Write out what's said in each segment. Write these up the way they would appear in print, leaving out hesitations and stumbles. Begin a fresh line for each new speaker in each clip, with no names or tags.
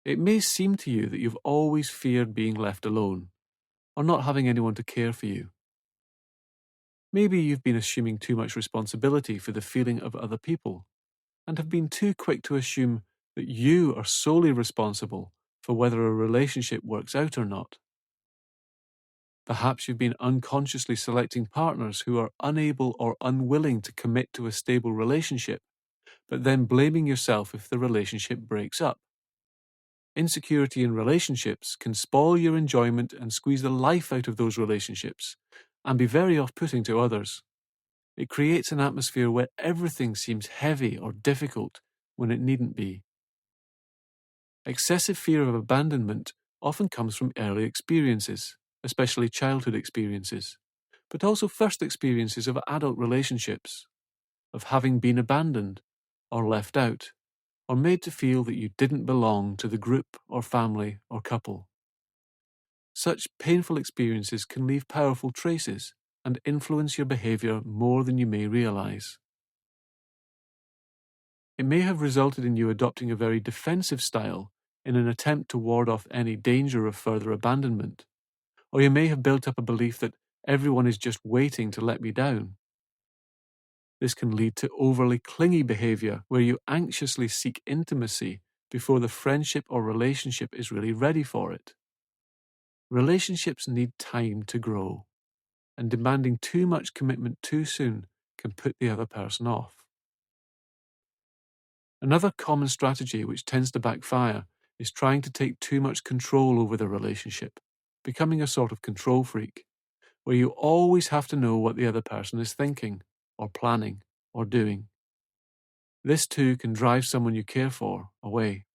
It may seem to you that you've always feared being left alone, or not having anyone to care for you. Maybe you've been assuming too much responsibility for the feeling of other people, and have been too quick to assume that you are solely responsible for whether a relationship works out or not. Perhaps you've been unconsciously selecting partners who are unable or unwilling to commit to a stable relationship, but then blaming yourself if the relationship breaks up. Insecurity in relationships can spoil your enjoyment and squeeze the life out of those relationships, and be very off-putting to others. It creates an atmosphere where everything seems heavy or difficult when it needn't be. Excessive fear of abandonment often comes from early experiences, especially childhood experiences, but also first experiences of adult relationships, of having been abandoned or left out, or made to feel that you didn't belong to the group or family or couple. Such painful experiences can leave powerful traces and influence your behavior more than you may realize. It may have resulted in you adopting a very defensive style in an attempt to ward off any danger of further abandonment, or you may have built up a belief that everyone is just waiting to let me down. This can lead to overly clingy behavior where you anxiously seek intimacy before the friendship or relationship is really ready for it. Relationships need time to grow, and demanding too much commitment too soon can put the other person off. Another common strategy which tends to backfire is trying to take too much control over the relationship, becoming a sort of control freak, where you always have to know what the other person is thinking, or planning, or doing. This too can drive someone you care for away.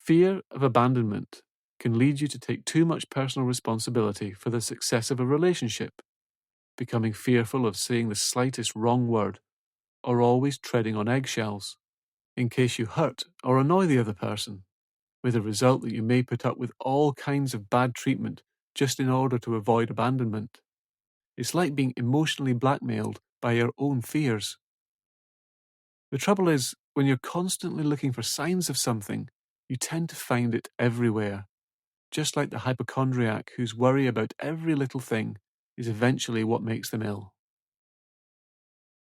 Fear of abandonment can lead you to take too much personal responsibility for the success of a relationship, becoming fearful of saying the slightest wrong word, or always treading on eggshells, in case you hurt or annoy the other person, with the result that you may put up with all kinds of bad treatment just in order to avoid abandonment. It's like being emotionally blackmailed by your own fears. The trouble is, when you're constantly looking for signs of something, you tend to find it everywhere, just like the hypochondriac whose worry about every little thing is eventually what makes them ill.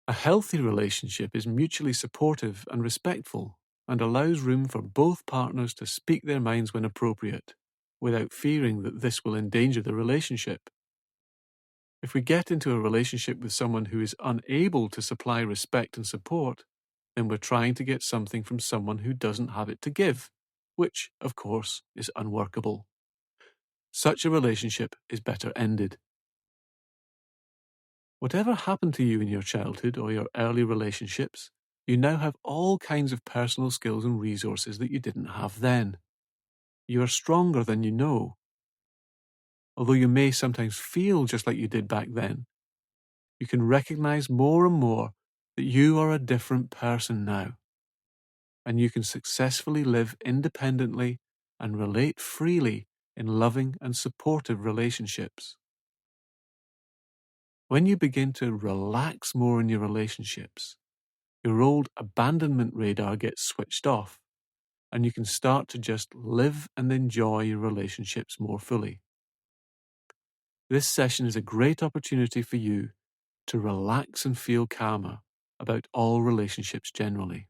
A healthy relationship is mutually supportive and respectful, and allows room for both partners to speak their minds when appropriate, without fearing that this will endanger the relationship. If we get into a relationship with someone who is unable to supply respect and support, then we're trying to get something from someone who doesn't have it to give, which, of course, is unworkable. Such a relationship is better ended. Whatever happened to you in your childhood or your early relationships, you now have all kinds of personal skills and resources that you didn't have then. You are stronger than you know. Although you may sometimes feel just like you did back then, you can recognize more and more that you are a different person now, and you can successfully live independently and relate freely in loving and supportive relationships. When you begin to relax more in your relationships, your old abandonment radar gets switched off, and you can start to just live and enjoy your relationships more fully. This session is a great opportunity for you to relax and feel calmer about all relationships generally.